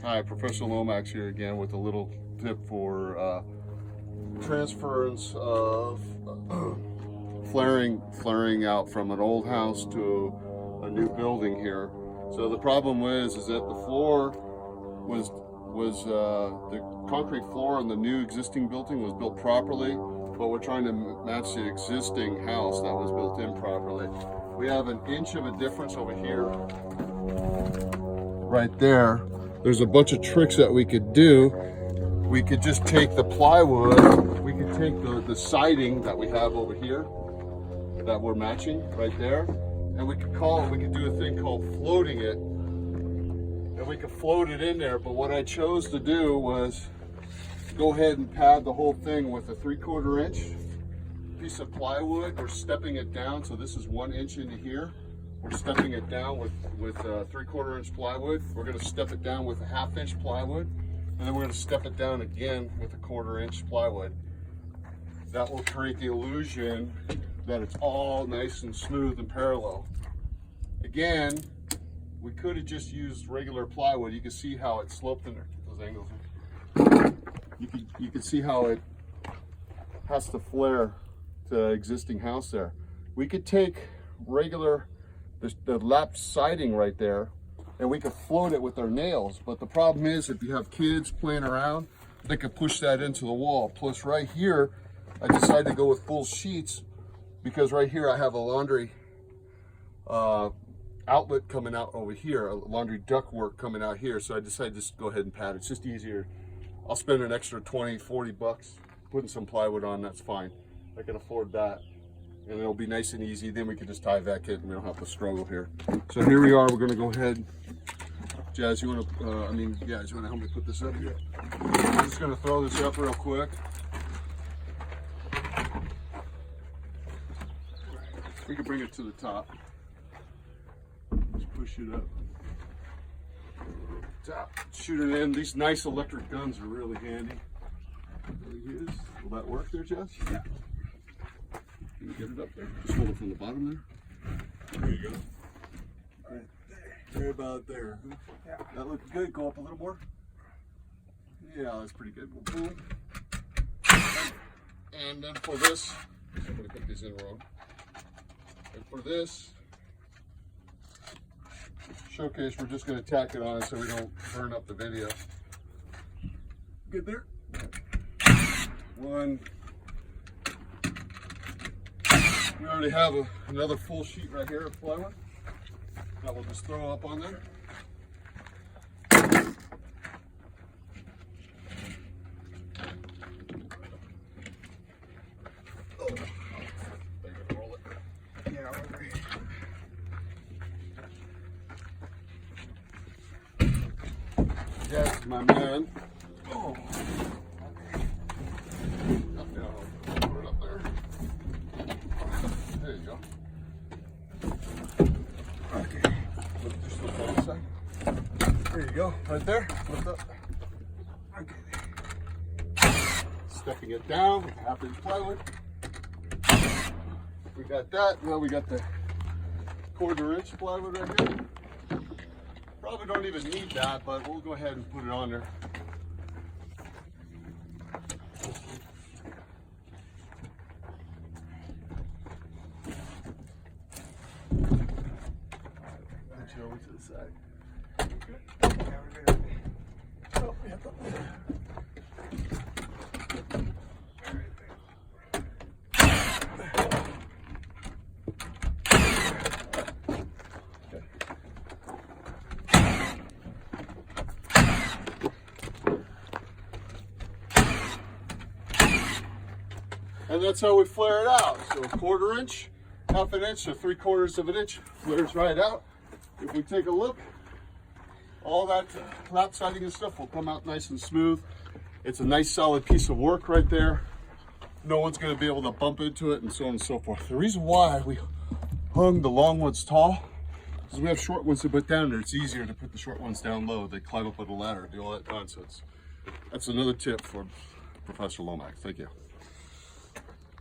Hi, Professor Lomax here again with a little tip for transference of flaring out from an old house to a new building here. So the problem is that the floor was the concrete floor on the new existing building was built properly, but we're trying to match the existing house that was built improperly. We have an inch of a difference over here, right there. There's a bunch of tricks that we could do. We could just take the plywood, we could take the siding that we have over here that we're matching right there, and we could do a thing called floating it, and we could float it in there. But what I chose to do was go ahead and pad the whole thing with a 3/4 inch piece of plywood. We're stepping it down, so this is 1 inch into here. We're stepping it down with 3/4 inch plywood. We're going to step it down with a 1/2 inch plywood, and then we're going to step it down again with a 1/4 inch plywood. That will create the illusion that it's all nice and smooth and parallel. Again, we could have just used regular plywood. You can see how it sloped in there. Those angles. You can see how it has to flare to the existing house there. We could take regular the lap siding right there, and we could float it with our nails. But the problem is, if you have kids playing around, they could push that into the wall. Plus right here, I decided to go with full sheets because right here I have a laundry outlet coming out over here, a laundry ductwork coming out here. So I decided to just go ahead and pad it. It's just easier. I'll spend an extra 20, 40 bucks putting some plywood on, that's fine. I can afford that. And it'll be nice and easy. Then we can just tie back it and we don't have to struggle here. So here we are. We're going to go ahead. Jazz, you want to, you want to help me put this up here? I'm just going to throw this up real quick. We can bring it to the top. Just push it up. Top. Shoot it in. These nice electric guns are really handy. There he is. Will that work there, Jess? Yeah. Can you get it up there? Just hold it from the bottom there. There you go. Right there. Right about there. Yeah. That looks good. Go up a little more. Yeah, that's pretty good. Boom. And then for this, I'm going to put these in a row. And for this showcase, we're just going to tack it on so we don't burn up the video. Good there. One. We already have another full sheet right here of plywood that we'll just throw up on there. Oh, they're gonna roll it. Yeah, okay. Yes, my man. Oh. There you go. Okay. Just look on this side. There you go. Right there. Lift up. Okay. Stepping it down with 1/2 inch plywood. We got that. Now we got the 1/4 inch plywood right here. Probably don't even need that, but we'll go ahead and put it on there. Over to the side. Good. Yeah, we're good. Oh, yeah. And that's how we flare it out. So 1/4 inch, 1/2 inch, or 3/4 inch flares right out. If we take a look, all that lap siding and stuff will come out nice and smooth. It's a nice solid piece of work right there. No one's going to be able to bump into it, and so on and so forth. The reason why we hung the long ones tall is we have short ones to put down there. It's easier to put the short ones down low. They climb up on the ladder, do all that nonsense. That's another tip for Professor Lomax. Thank you.